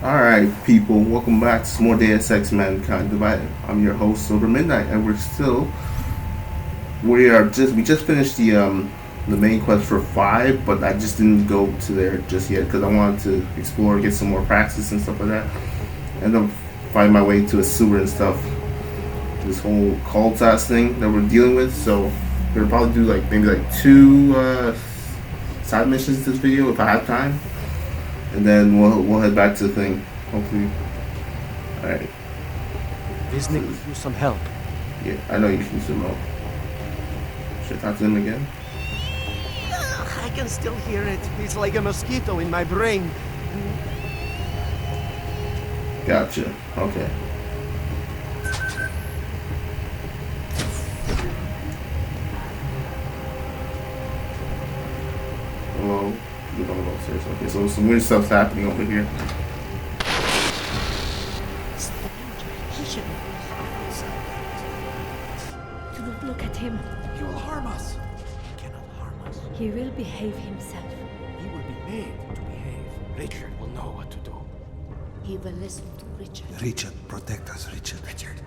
Alright, people, welcome back to some more Deus Ex Mankind Divided. I'm your host, Silver Midnight, and we just finished the main quest for 5, but I just didn't go to there just yet because I wanted to explore, get some more practice and stuff like that, and then find my way to a sewer and stuff. This whole cult ass thing that we're dealing with, so we'll probably do maybe 2 side missions this video if I have time. And then we'll head back to the thing. Hopefully. Alright. Visnik could use some help. Yeah, I know you can use some help. Should I talk to him again? I can still hear it. It's like a mosquito in my brain. Gotcha. Okay. Hello. We're gonna go upstairs. Okay, so some weird stuff's happening over here. Do not look at him. He will harm us. He cannot harm us. He will behave himself. He will be made to behave. Richard will know what to do. He will listen to Richard. Richard, protect us, Richard. Richard.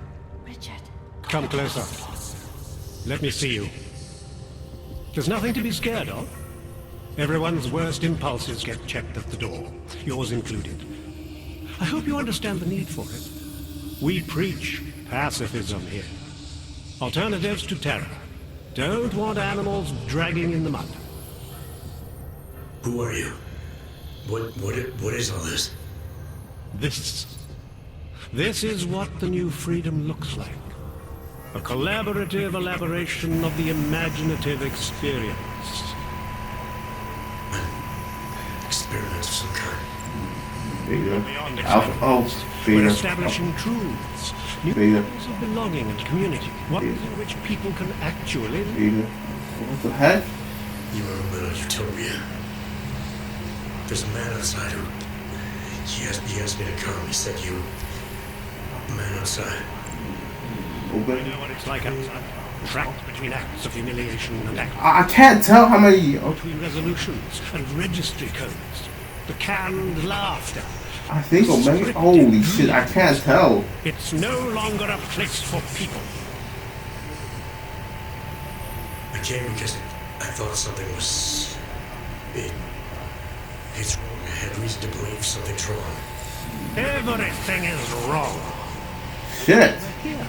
Come closer. Let me see you. There's nothing to be scared of. Everyone's worst impulses get checked at the door, yours included. I hope you understand the need for it. We preach pacifism here. Alternatives to terror. Don't want animals dragging in the mud. Who are you? What is all this? This is what the new freedom looks like. A collaborative elaboration of the imaginative experience. Experiments of some kind. There you go. Beyond Beta. We're establishing truths, new Beta. ways of belonging and community, ones in which people can actually live. Beta. What the heck? You are a little utopia. There's a man outside who... He asked me to come. He said you... A man outside. I know what it's like outside. Trapped between acts of humiliation and acts I can't tell how many. between resolutions and registry codes. The canned laughter. I think Omega. Holy shit! I can't tell. It's no longer a place for people. I came because I thought something was... It's wrong. I had reason to believe something's wrong. Everything is wrong. Shit! Here.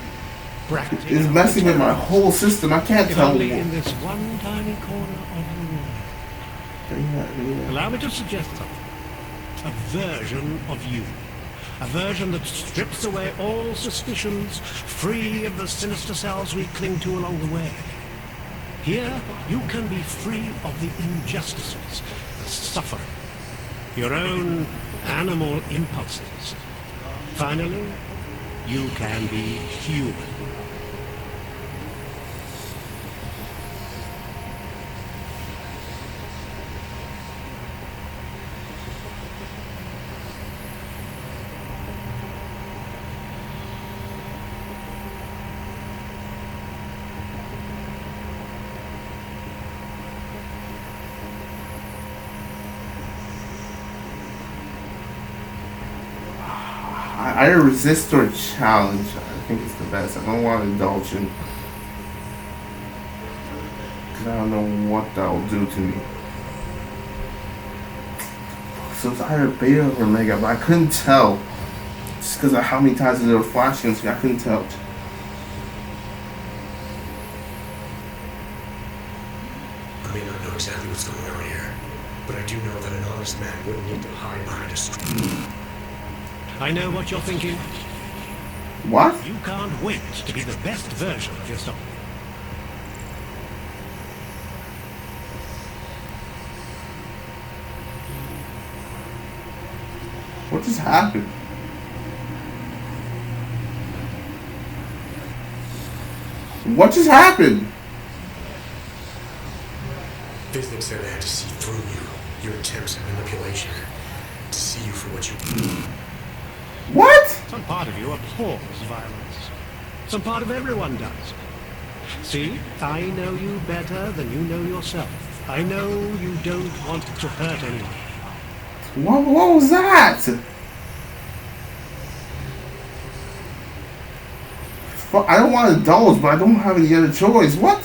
Practically. It's messing with my whole system. I can't If tell. only in this one tiny corner of the world. Yeah. Allow me to suggest something. A version of you. A version that strips away all suspicions, free of the sinister cells we cling to along the way. Here, you can be free of the injustices, the suffering, your own animal impulses. Finally, you can be human. I resist or challenge. I think it's the best. I don't want to indulge in. Because I don't know what that will do to me. So it's either Beta or Omega, but I couldn't tell. Just because of how many times they were flashing, so I couldn't tell. I may not know exactly what's going on here, but I do know that an honest man wouldn't need to hide behind a screen. I know what you're thinking. What? You can't wait to be the best version of yourself. What just happened? What just happened? Visnik said I had to see through you, your attempts at manipulation, to see you for what you... What? Some part of you abhors violence. Some part of everyone does. See, I know you better than you know yourself. I know you don't want to hurt anyone. What was that? I don't want to indulge, but I don't have any other choice. What?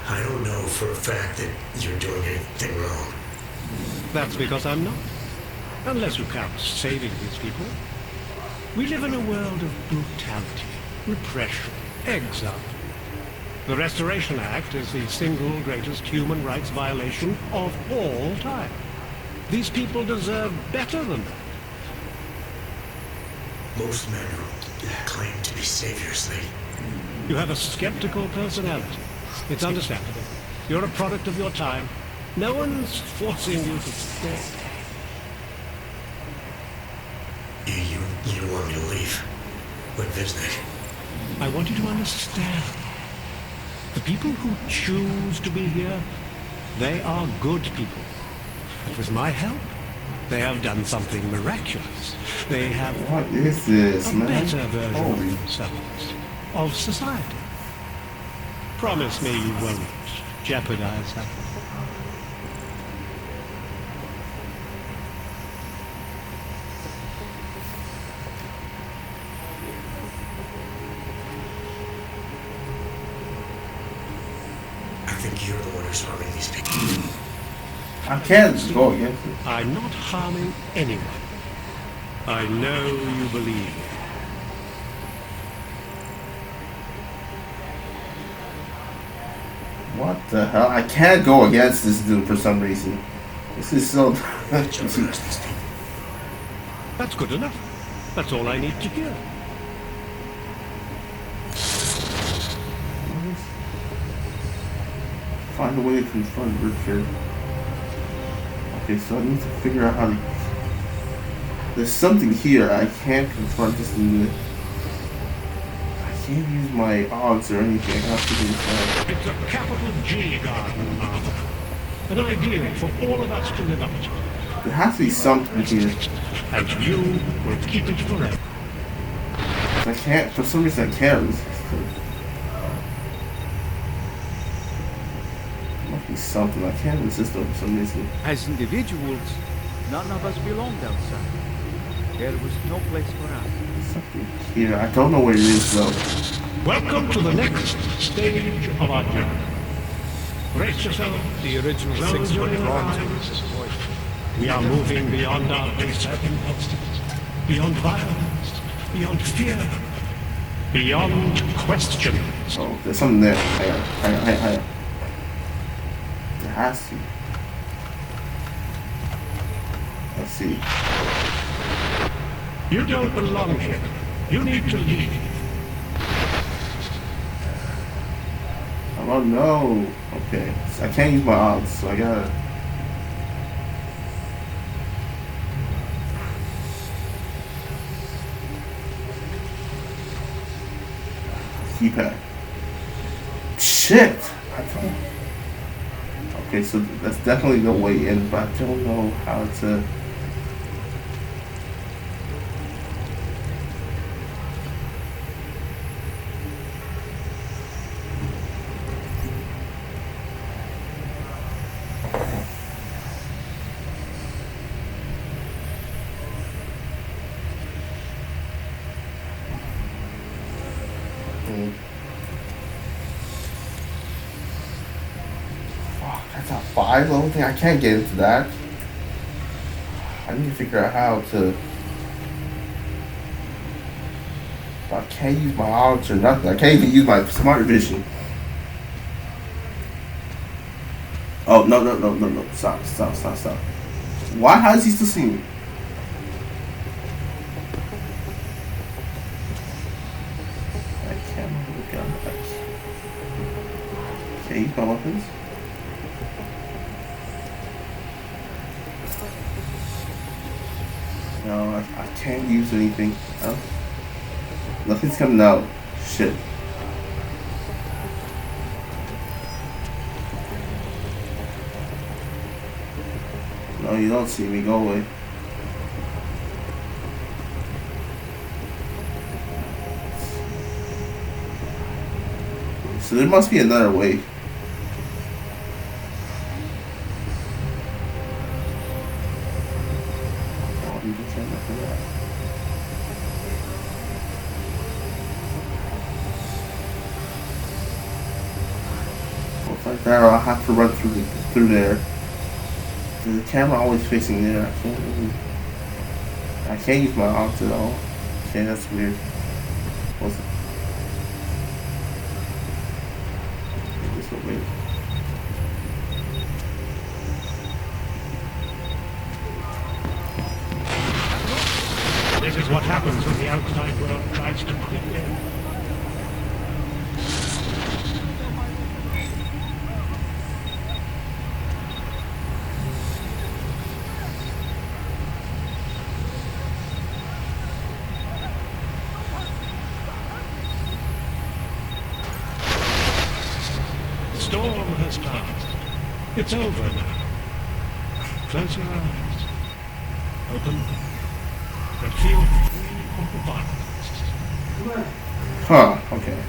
I don't know for a fact that you're doing anything wrong. That's because I'm not. Unless you count saving these people. We live in a world of brutality, repression, exile. The Restoration Act is the single greatest human rights violation of all time. These people deserve better than that. Most men who claim to be saviors, You have a skeptical personality. It's understandable. You're a product of your time. No one's forcing you to stay. You want me to leave? With Visnik? I want you to understand. The people who choose to be here, they are good people. And with my help, they have done something miraculous. They have What is this, a man? better version of Holy. themselves, of society. Promise me you won't jeopardize that. I think you're the one who's harming these people. I can't just go against it. I'm not harming anyone. I know you believe me. What the hell? I can't go against this dude for some reason. This is so. Jeopardize these people. That's good enough. That's all I need to hear. Find a way to confront Richard. Okay, so I need to figure out how to. There's something here. I can't confront this dude. I can't use my Augs or anything. I have to do this. It's a capital G garden, Martha. An ideal for all of us to live up to. There has to be something here. And you will keep it forever. I can't. For some reason, I can't resist it. There must be something. I can't resist it for some reason. As individuals, none of us belonged outside. There was no place for us. Something here. I don't know where it is though. Welcome to the next stage of our journey. Brace yourself. The original Close 6 your foot drawn to eyes. this point. We are moving beyond our base impulses, beyond violence, beyond fear, beyond questions. Oh, there's something there. Hang on. There has to. Let's see. You don't belong here. You need to leave. Oh no. Okay. So I can't use my Augs, so I gotta. Keypad. Shit! I don't. Okay, so that's definitely the way in, but I don't know how to. Fuck, that's a 5 level thing. I can't get into that. I need to figure out how to. I can't use my Augs or nothing. I can't even use my smart vision. Oh no. Stop. Why? How does he still see me? I can't look at my eyes. Okay, use my weapons. No, I can't use anything. Oh. Nothing's coming out. Shit. No, you don't see me. Go away. So there must be another way. Oh, you can try nothing out. Like that, or I'll have to run through there. The camera always facing there. I can't use my Augs at all. Okay, that's weird. What's it? This one, maybe. This is what happens when the outside world tries to creep in. The storm has passed. It's over now. Close your eyes. Open them. And feel free of the violence. Huh, okay.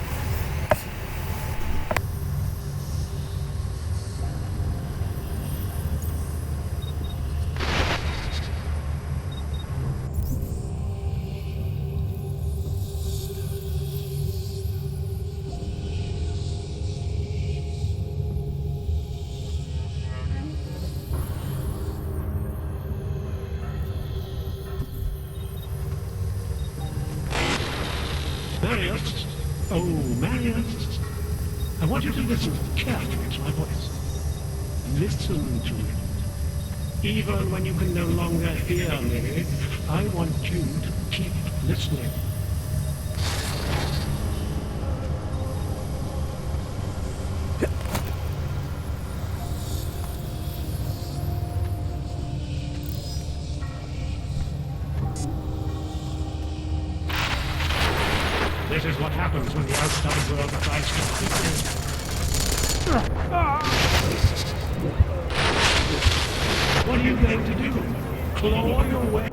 Marius? Oh, Marius. I want you to listen carefully to my voice. Listen to it. Even when you can no longer hear me, I want you to keep listening. This is what happens when the outside world tries to creep in. What are you going to do? Claw your way?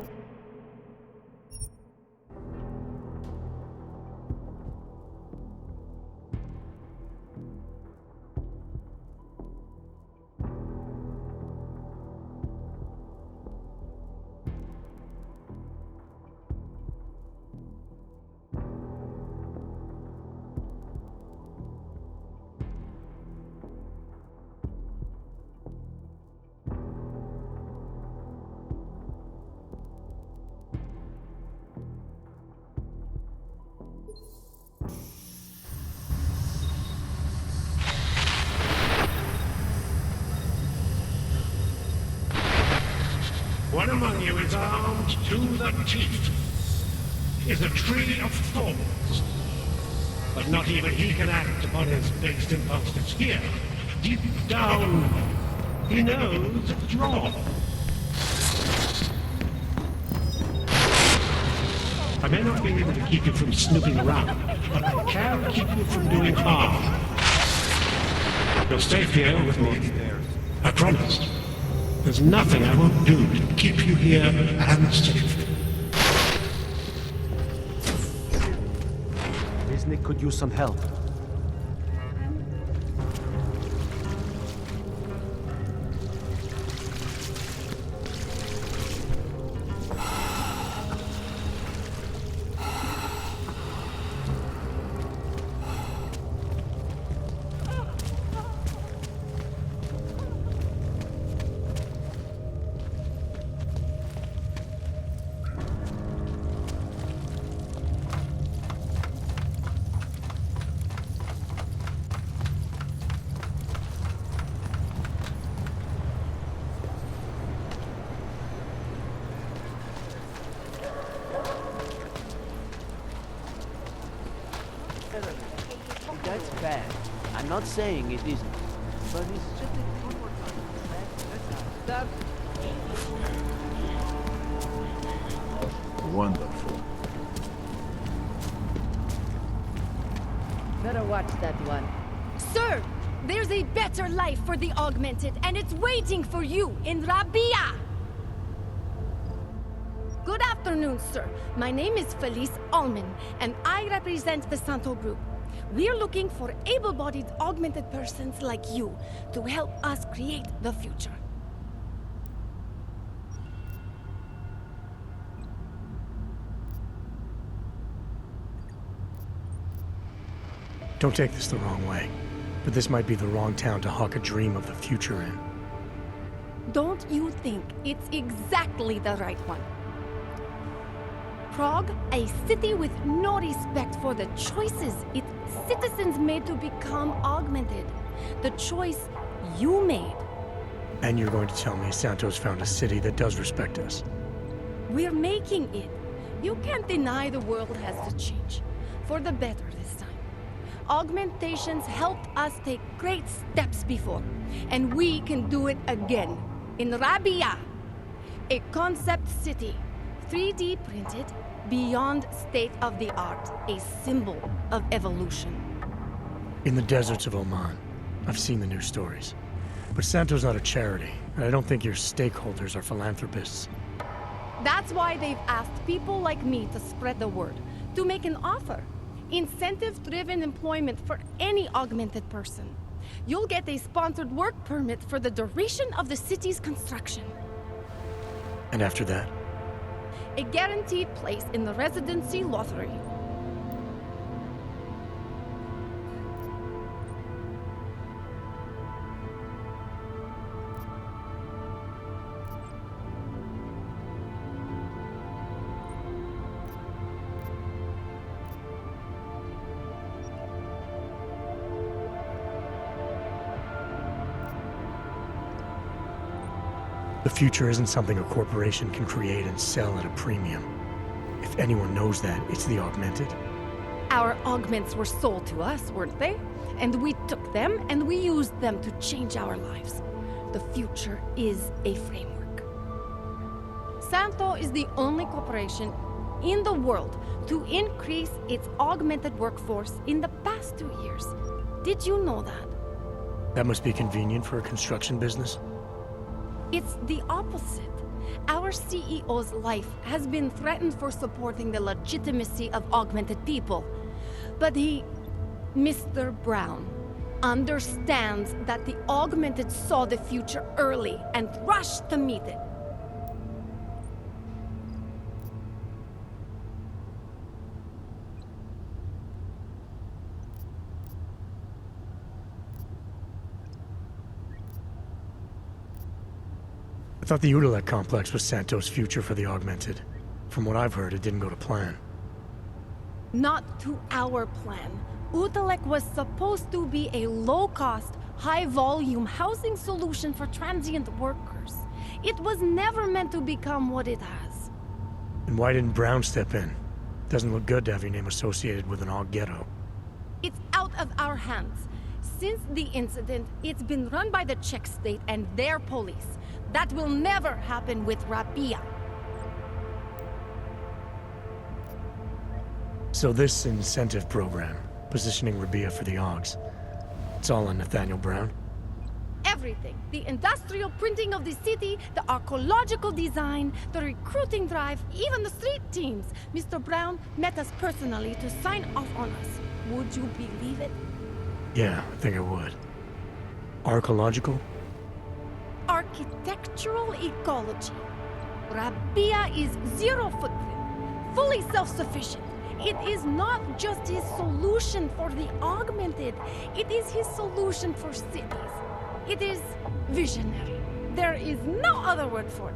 One among you is armed to the teeth, is a tree of thorns. But not even he can act upon his based impulses here. Deep down, he knows it's wrong. I may not be able to keep you from snooping around, but I can keep you from doing harm. You'll stay here with me. I promise. There's nothing I won't do to keep you here and safe. Disney could use some help. That's bad. I'm not saying it isn't, but it's just a one more time. Stop. Wonderful. Better watch that one. Sir, there's a better life for the augmented, and it's waiting for you in Rabia! Good afternoon, sir. My name is Felice Allman, and I represent the Santo Group. We're looking for able-bodied augmented persons like you to help us create the future. Don't take this the wrong way. But this might be the wrong town to hawk a dream of the future in. Don't you think it's exactly the right one? Prague, a city with no respect for the choices its citizens made to become augmented. The choice you made. And you're going to tell me Santos found a city that does respect us? We're making it. You can't deny the world has to change. For the better this time. Augmentations helped us take great steps before. And we can do it again. In Rabia. A concept city. 3D printed. Beyond state-of-the-art. A symbol of evolution. In the deserts of Oman. I've seen the news stories. But Santo's not a charity, and I don't think your stakeholders are philanthropists. That's why they've asked people like me to spread the word, to make an offer. Incentive-driven employment for any augmented person. You'll get a sponsored work permit for the duration of the city's construction. And after that? A guaranteed place in the residency lottery. The future isn't something a corporation can create and sell at a premium. If anyone knows that, it's the augmented. Our augments were sold to us, weren't they? And we took them and we used them to change our lives. The future is a framework. Santo is the only corporation in the world to increase its augmented workforce in the past 2 years. Did you know that? That must be convenient for a construction business. It's the opposite. Our CEO's life has been threatened for supporting the legitimacy of augmented people. But he, Mr. Brown, understands that the augmented saw the future early and rushed to meet it. I thought the Udalek complex was Santos' future for the augmented. From what I've heard, it didn't go to plan. Not to our plan. Udalek was supposed to be a low-cost, high-volume housing solution for transient workers. It was never meant to become what it has. And why didn't Brown step in? Doesn't look good to have your name associated with an Aug ghetto. It's out of our hands. Since the incident, it's been run by the Czech state and their police. That will never happen with Rabia. So this incentive program, positioning Rabia for the Augs, it's all on Nathaniel Brown? Everything. The industrial printing of the city, the archaeological design, the recruiting drive, even the street teams. Mr. Brown met us personally to sign off on us. Would you believe it? Yeah, I think I would. Archaeological? Architectural ecology. Rabia is zero footprint, fully self-sufficient. It is not just his solution for the augmented, it is his solution for cities. It is visionary. There is no other word for it.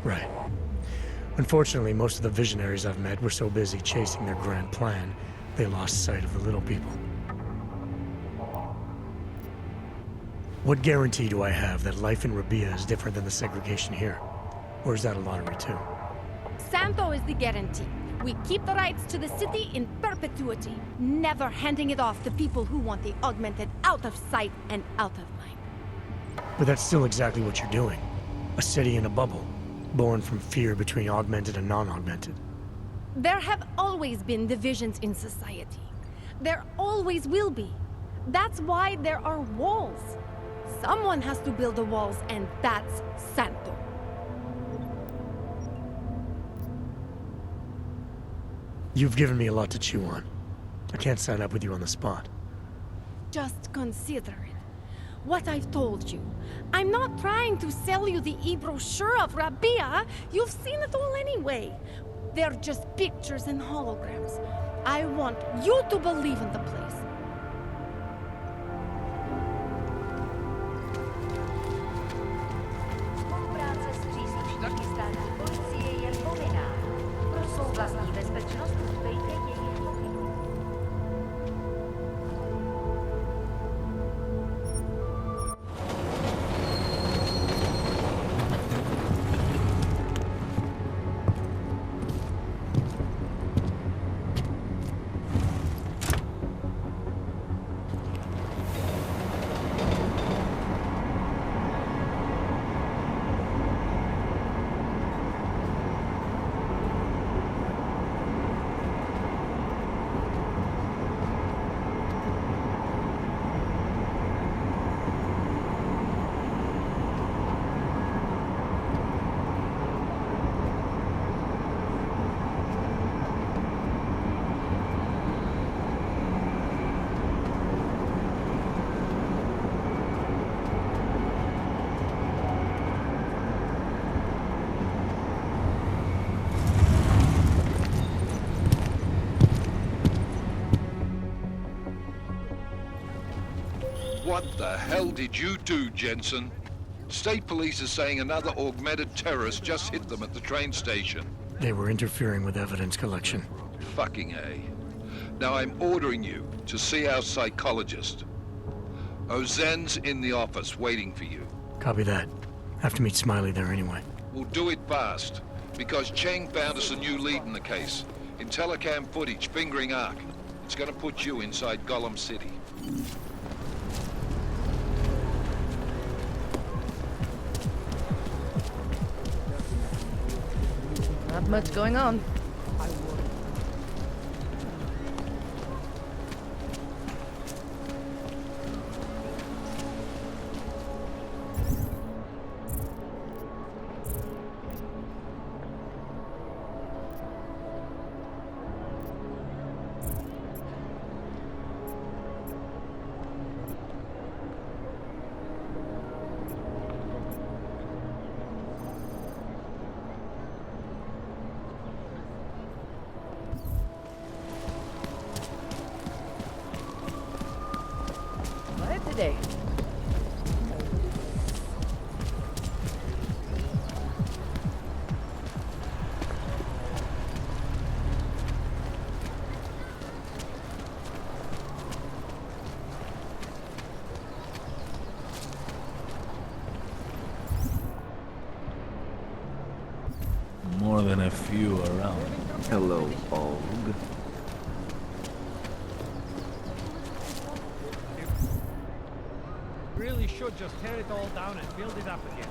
Right. Unfortunately, most of the visionaries I've met were so busy chasing their grand plan, they lost sight of the little people. What guarantee do I have that life in Rabia is different than the segregation here? Or is that a lottery too? Santo is the guarantee. We keep the rights to the city in perpetuity, never handing it off to people who want the augmented out of sight and out of mind. But that's still exactly what you're doing. A city in a bubble, born from fear between augmented and non-augmented. There have always been divisions in society. There always will be. That's why there are walls. Someone has to build the walls, and that's Santo. You've given me a lot to chew on. I can't sign up with you on the spot. Just consider it. What I've told you. I'm not trying to sell you the e-brochure of Rabia. You've seen it all anyway. They're just pictures and holograms. I want you to believe in the place. Chystání policie je povinná. Pro svou vlastní bezpečnost dbejte jejich pokynů. What the hell did you do, Jensen? State police are saying another augmented terrorist just hit them at the train station. They were interfering with evidence collection. Fucking A. Now I'm ordering you to see our psychologist. Ozen's in the office waiting for you. Copy that. Have to meet Smiley there anyway. We'll do it fast, because Cheng found us a new lead in the case. In telecam footage fingering Ark. It's gonna put you inside Gollum City. Not much going on. Today. More than a few around. Hello, Aug. Really should just tear it all down and build it up again.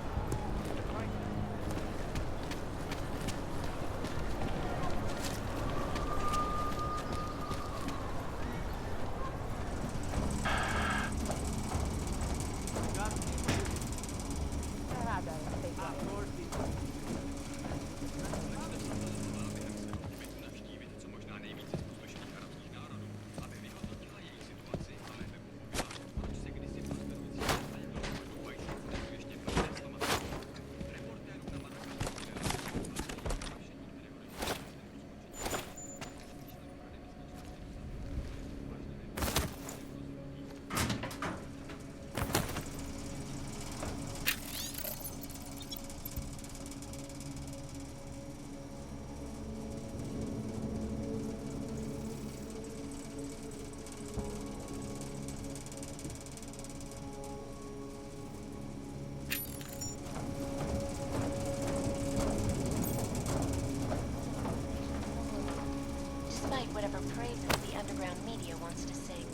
Whatever praises the underground media wants to sing.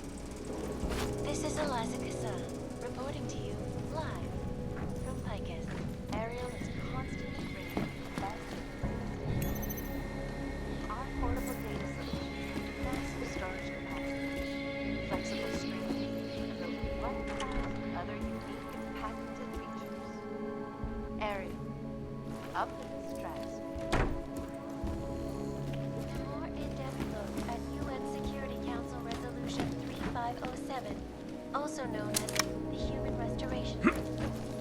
This is Eliza Kassan, reporting to you live from Picus. Ariel is constantly bringing our portable data solution, massive storage capacity, flexible streaming, built right cloud, and other unique and patented features. Ariel, up in the stratosphere. Also known as the Human Restoration Act.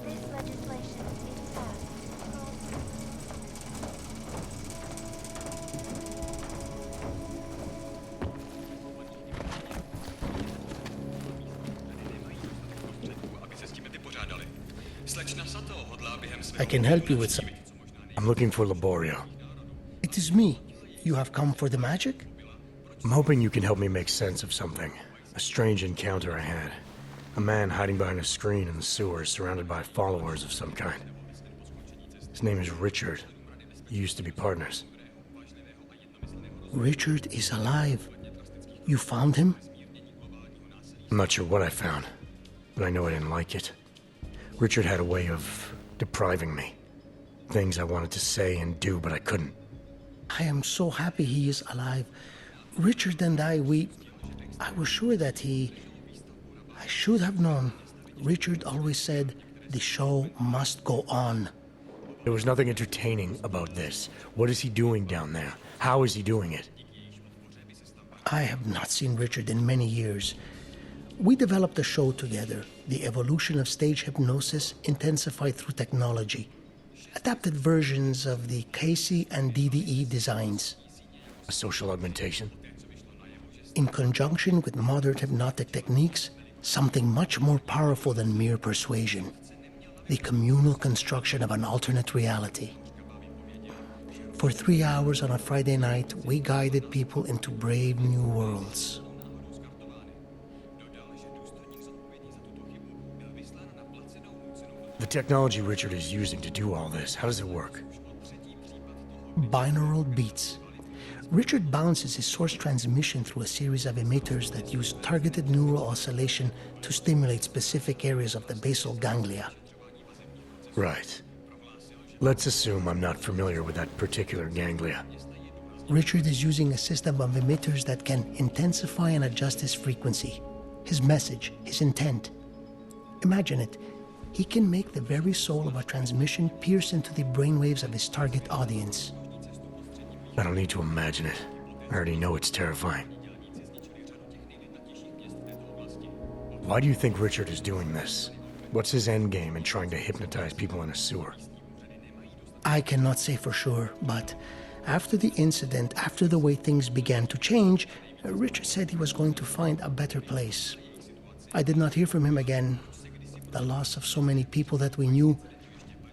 This legislation is passed. I can help you with some. I'm looking for Laborio. It is me. You have come for the magic? I'm hoping you can help me make sense of something. A strange encounter I had. A man hiding behind a screen in the sewers, surrounded by followers of some kind. His name is Richard. We used to be partners. Richard is alive. You found him? I'm not sure what I found, but I know I didn't like it. Richard had a way of depriving me. Things I wanted to say and do, but I couldn't. I am so happy he is alive. Richard and I was sure that I should have known. Richard always said, the show must go on. There was nothing entertaining about this. What is he doing down there? How is he doing it? I have not seen Richard in many years. We developed a show together, the evolution of stage hypnosis intensified through technology. Adapted versions of the Casey and DDE designs. A social augmentation? In conjunction with modern hypnotic techniques, something much more powerful than mere persuasion. The communal construction of an alternate reality. For 3 hours on a Friday night, we guided people into brave new worlds. The technology Richard is using to do all this, how does it work? Binaural beats. Richard bounces his source transmission through a series of emitters that use targeted neural oscillation to stimulate specific areas of the basal ganglia. Right. Let's assume I'm not familiar with that particular ganglia. Richard is using a system of emitters that can intensify and adjust his frequency, his message, his intent. Imagine it. He can make the very soul of a transmission pierce into the brainwaves of his target audience. I don't need to imagine it. I already know it's terrifying. Why do you think Richard is doing this? What's his endgame in trying to hypnotize people in a sewer? I cannot say for sure, but after the incident, after the way things began to change, Richard said he was going to find a better place. I did not hear from him again. The loss of so many people that we knew,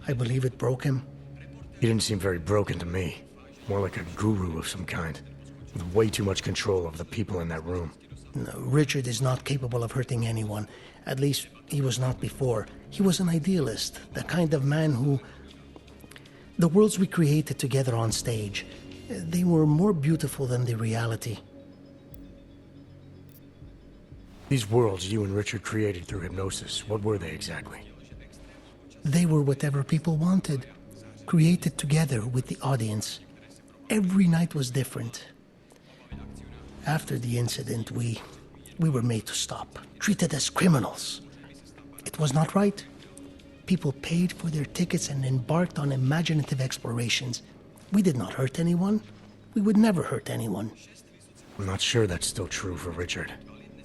I believe it broke him. He didn't seem very broken to me. More like a guru of some kind, with way too much control of the people in that room. No, Richard is not capable of hurting anyone. At least, he was not before. He was an idealist, the kind of man who... The worlds we created together on stage, they were more beautiful than the reality. These worlds you and Richard created through hypnosis, what were they exactly? They were whatever people wanted, created together with the audience. Every night was different. After the incident, we were made to stop, treated as criminals. It was not right. People paid for their tickets and embarked on imaginative explorations. We did not hurt anyone. We would never hurt anyone. I'm not sure that's still true for Richard.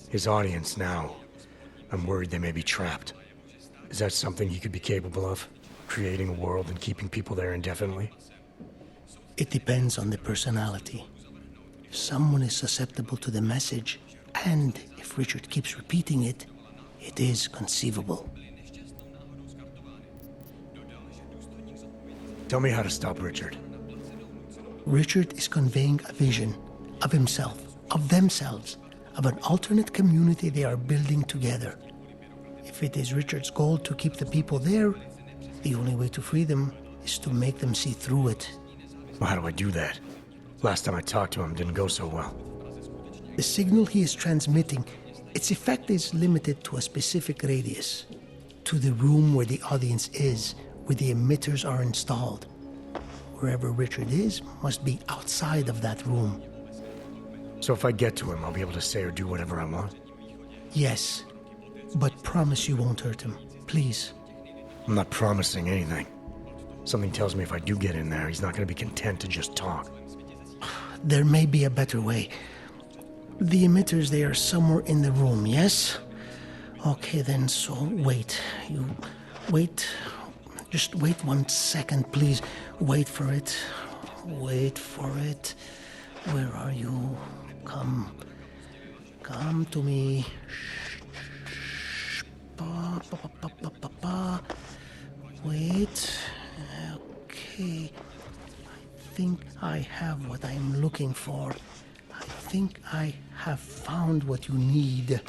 His audience now, I'm worried they may be trapped. Is that something he could be capable of? Creating a world and keeping people there indefinitely? It depends on the personality. If someone is susceptible to the message, and if Richard keeps repeating it, it is conceivable. Tell me how to stop Richard. Richard is conveying a vision of himself, of themselves, of an alternate community they are building together. If it is Richard's goal to keep the people there, the only way to free them is to make them see through it. Well, how do I do that? Last time I talked to him didn't go so well. The signal he is transmitting, its effect is limited to a specific radius, to the room where the audience is, where the emitters are installed. Wherever Richard is must be outside of that room. So if I get to him, I'll be able to say or do whatever I want? Yes, but promise you won't hurt him, please. I'm not promising anything. Something tells me if I do get in there, he's not going to be content to just talk. There may be a better way. The emitters, they are somewhere in the room, yes? Okay then, so wait. You wait. Just wait 1 second, please. Wait for it. Wait for it. Where are you? Come to me. Shh. Wait. Okay. I think I have what I'm looking for. I think I have found what you need.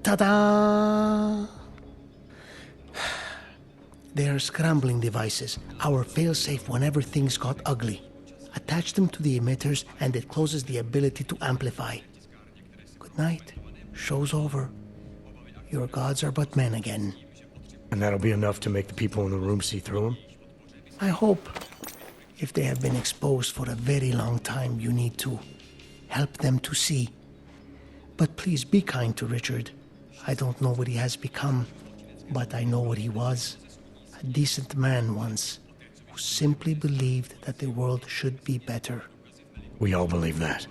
Ta-da! They are scrambling devices, our failsafe whenever things got ugly. Attach them to the emitters and it closes the ability to amplify. Good night. Show's over. Your gods are but men again. And that'll be enough to make the people in the room see through them? I hope. If they have been exposed for a very long time, you need to help them to see. But please be kind to Richard. I don't know what he has become, but I know what he was. A decent man once, who simply believed that the world should be better. We all believe that.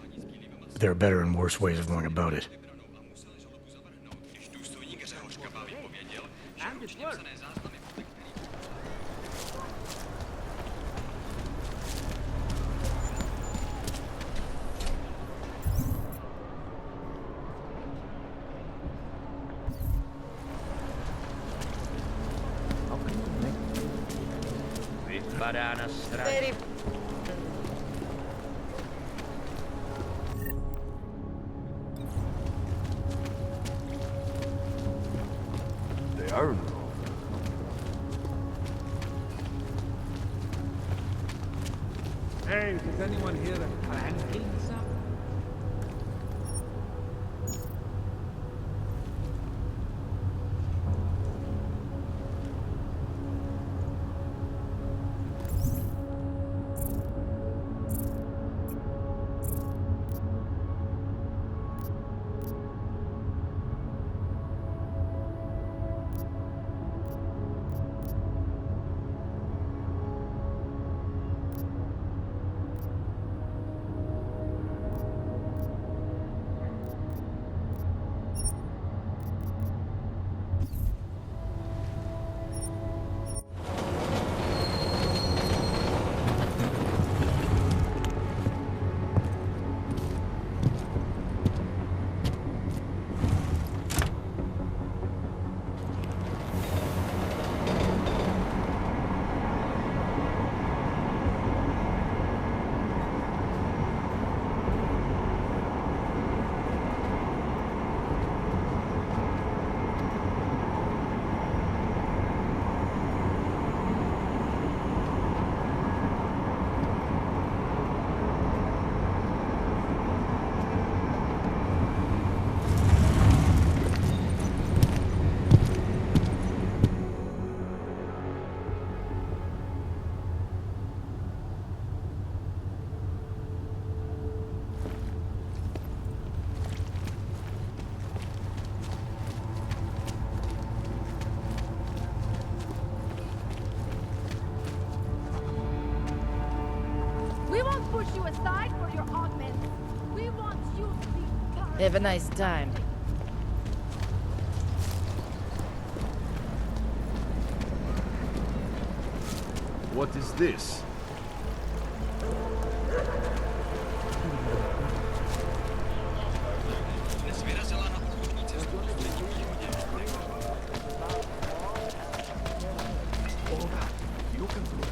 But there are better and worse ways of going about it. And it worked. Very They are involved. Hey, does anyone hear the clanking sound? We won't push you aside for your augments. We want you to be part. Have a nice time. What is this? You can do it.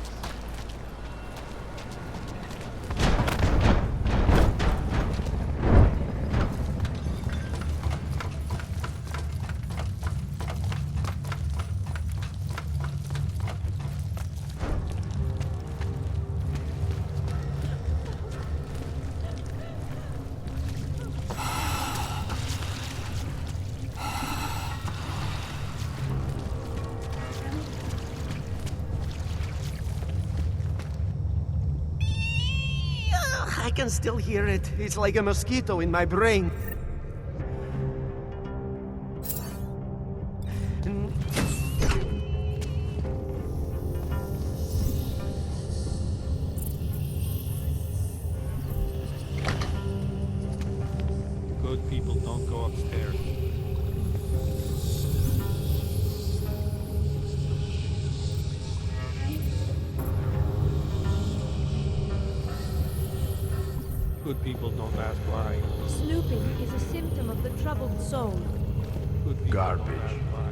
I can still hear it. It's like a mosquito in my brain. Good people don't go upstairs. Good people don't ask why. Snooping is a symptom of the troubled soul. Good people Garbage. don't ask why.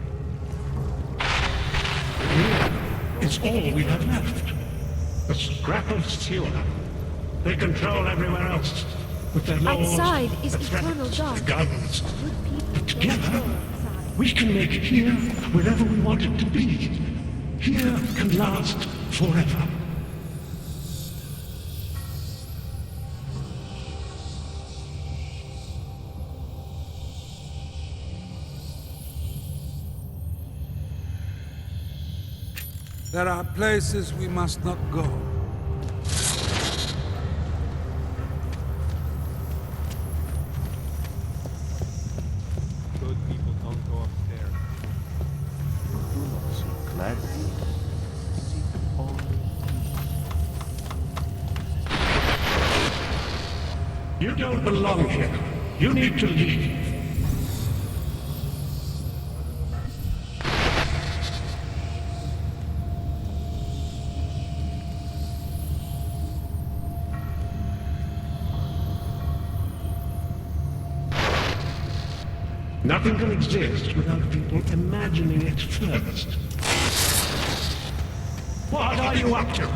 It's all we have left. A scrap of sewer. They control everywhere else. With their laws, Outside is the threats, eternal dark. the guns. Good people But together, don't go outside. we can make here whatever we want it to be. Here can last forever. There are places we must not go. Good people don't go upstairs. Do not see clarity. See only You don't belong here. You need to leave. Nothing can exist without people imagining it first. What are you up to?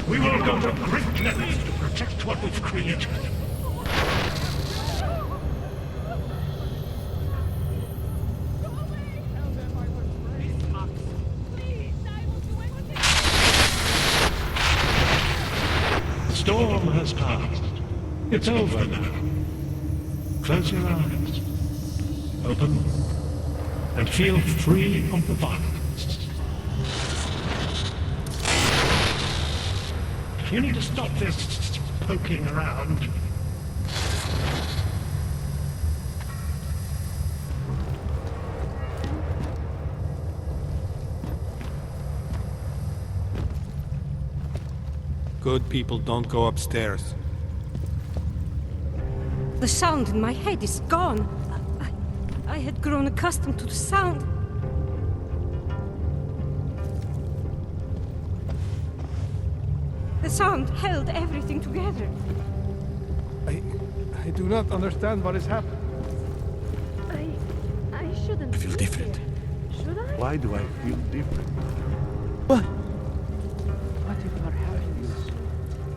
We will go to great lengths to protect what we've created. Storm has passed. It's over now. Close your eyes. Open. And feel free of the violence. You need to stop this poking around. Good people don't go upstairs. The sound in my head is gone. I had grown accustomed to the sound. The sound held everything together. I do not understand what is happening. I shouldn't. I feel different. Should I? Why do I feel different? What if perhaps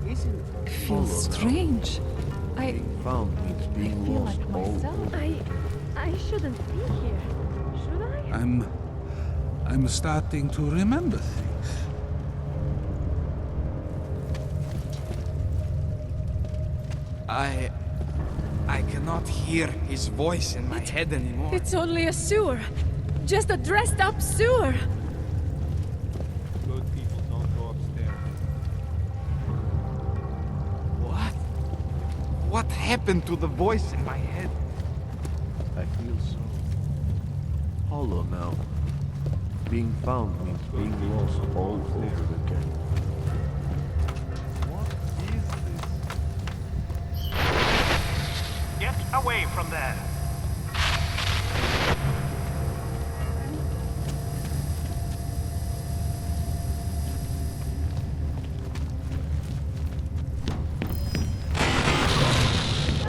isn't It feels strange. being found means being lost all over? I shouldn't be here. Should I? I'm starting to remember things. I cannot hear his voice in my head anymore. It's only a sewer. Just a dressed up sewer. Good people don't go upstairs. What? What happened to the voice in my head? I feel so hollow now. Being found means being lost all over again. What is this? Get away from there.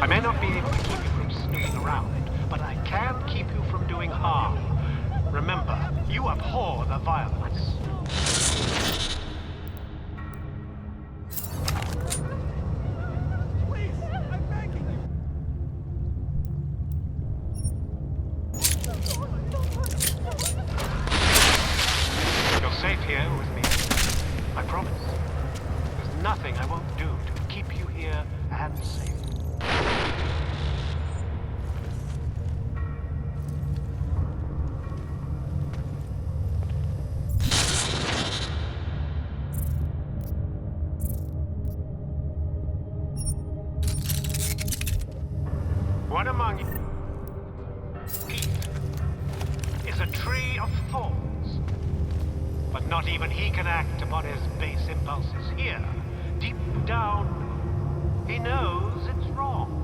I may not be able to keep you from snooping around, but I can keep you from doing harm. Remember, you abhor the violence. You're safe here with me. I promise. There's nothing I won't do to keep you here and safe. One among you is a tree of thorns. But not even he can act upon his base impulses here. Deep down, he knows it's wrong.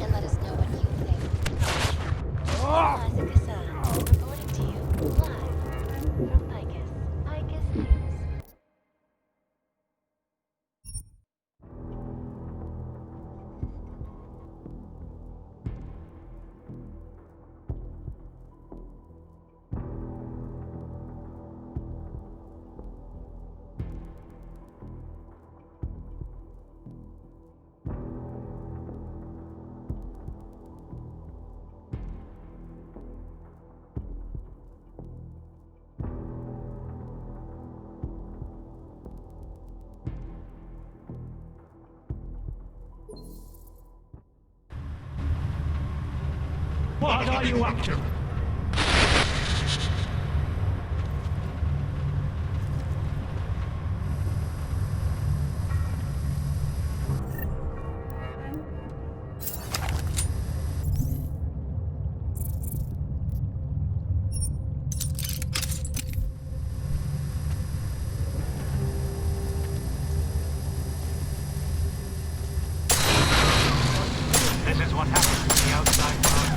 and let us know what you think. Eliza Cassan, reporting to you live from Picus News. What are you up to? This is what happens to the outside world.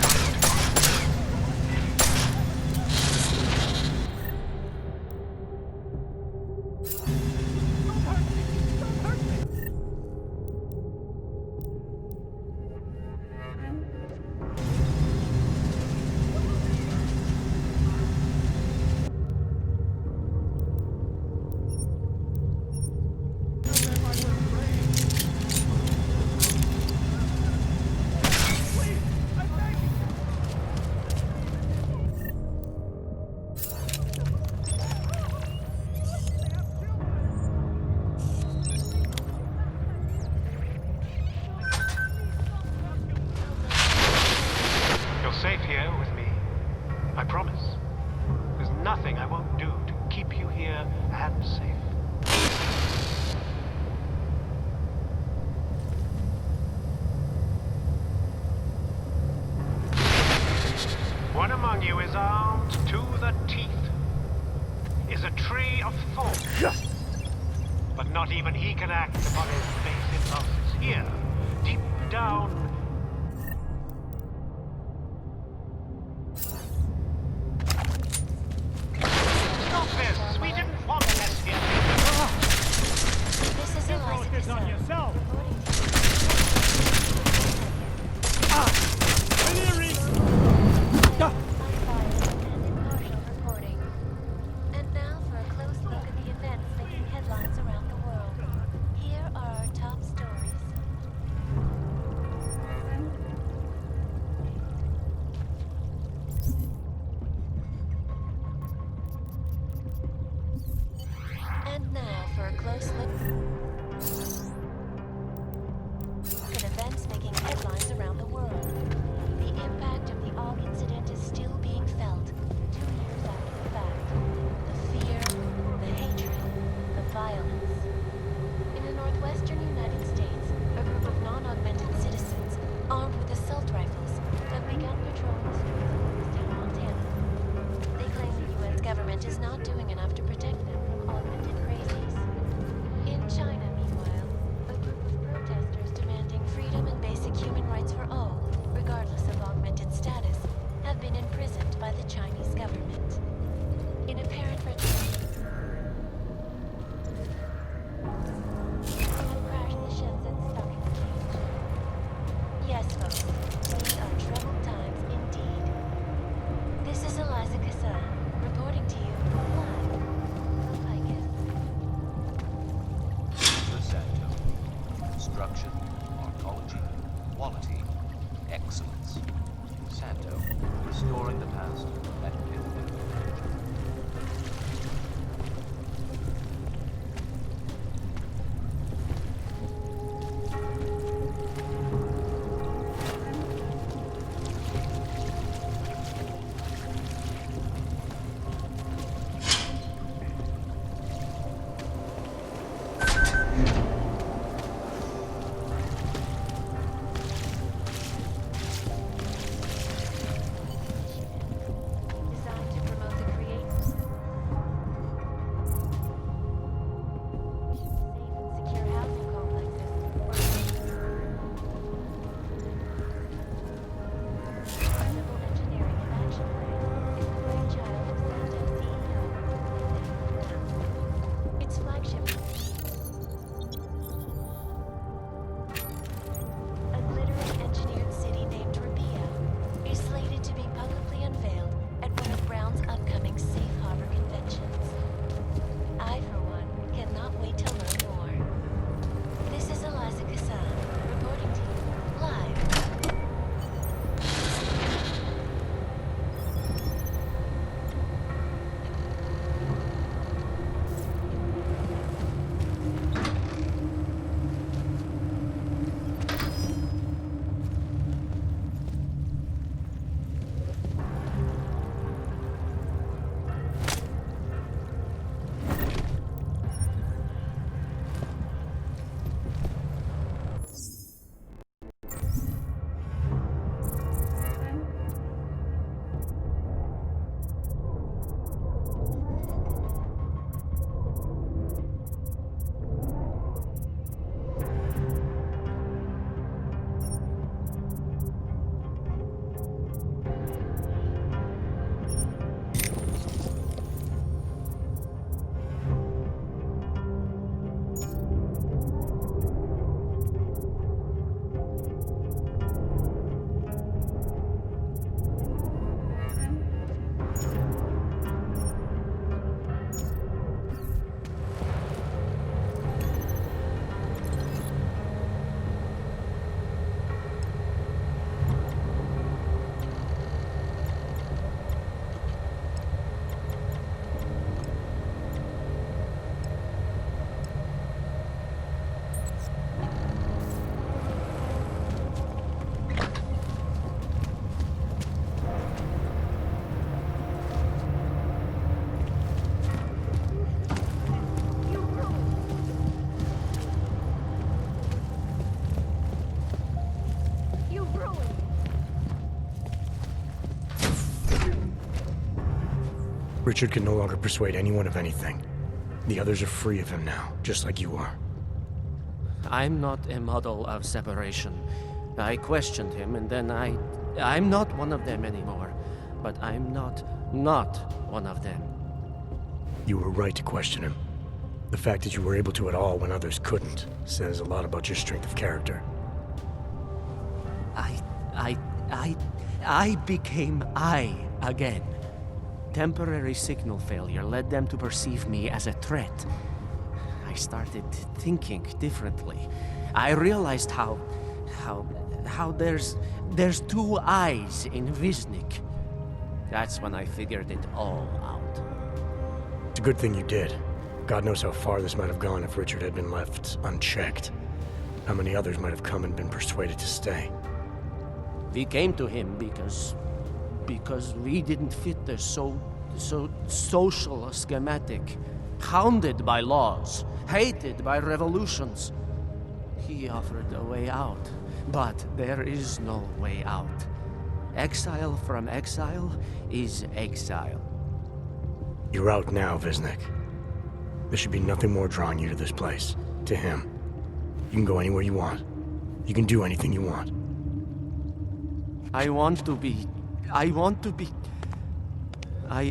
Safe here with me. I promise. There's nothing I won't do to keep you here and safe. One among you is armed to the teeth. Is a tree of thought. But not even he can act upon his base impulses. Here, deep down. We didn't want this here. This is Eliza this on Cassan. yourself. Reporting. And now for a close look at the events making headlines around the world. Here are our top stories. And now for a close look at events making headlines around the world. The impact of the Aug incident is still being felt 2 years after the fact. The fear, the hatred, the violence. In the northwestern United States, a group of non-augmented citizens, armed with assault rifles, have begun patrolling the streets of Augston, Montana. They claim the U.S. government is not doing enough to protect them from augmented crazies. In China, meanwhile, a group of protesters demanding freedom and basic human rights for all, regardless of augmented status, have been imprisoned by the Chinese government. In apparent retaliation, they have crashed the Jensen stock exchange. Yes, folks, these are troubled times indeed. This is Eliza Cassan, reporting to you live from Picus. The Santo. Construction, archaeology, quality, excellence. Santo, restoring the past at infinite potential. Designed to promote the creation Richard can no longer persuade anyone of anything. The others are free of him now, just like you are. I'm not a model of separation. I questioned him, and then I'm not one of them anymore. But I'm not one of them. You were right to question him. The fact that you were able to at all when others couldn't says a lot about your strength of character. I became I again. Temporary signal failure led them to perceive me as a threat. I started thinking differently. I realized how there's two eyes in Wisnik. That's when I figured it all out. It's a good thing you did. God knows how far this might have gone if Richard had been left unchecked. How many others might have come and been persuaded to stay. We came to him because we didn't fit the so social schematic, hounded by laws, hated by revolutions. He offered a way out, but there is no way out. Exile from exile is exile. You're out now, Wisnik. There should be nothing more drawing you to this place, to him. You can go anywhere you want. You can do anything you want. I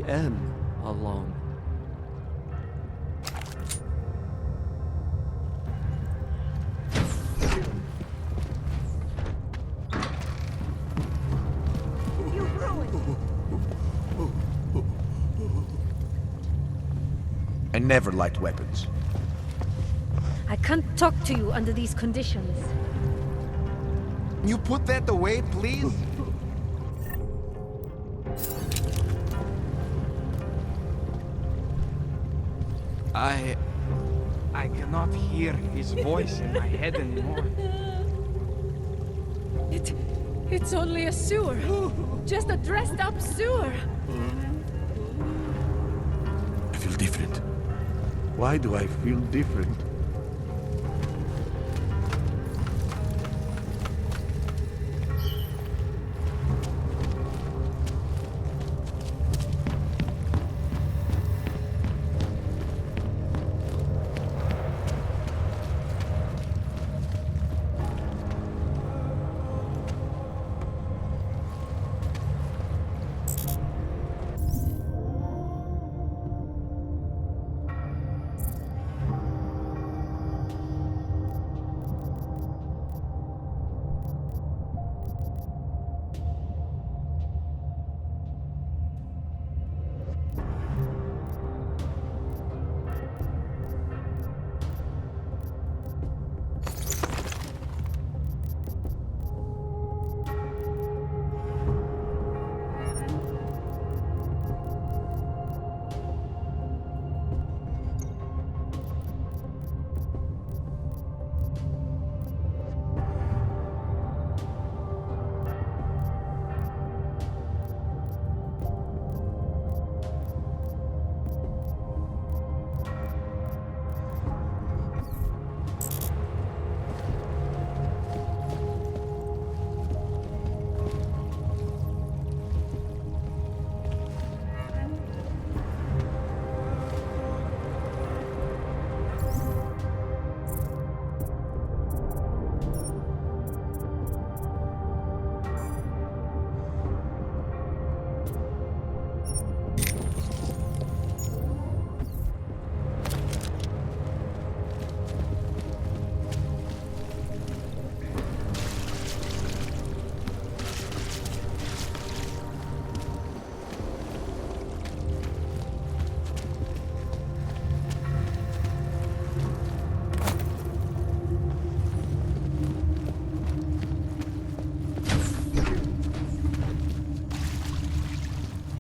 am alone. I never liked weapons. I can't talk to you under these conditions. You put that away, please? I cannot hear his voice in my head anymore. It's only a sewer. Just a dressed up sewer. I feel different. Why do I feel different?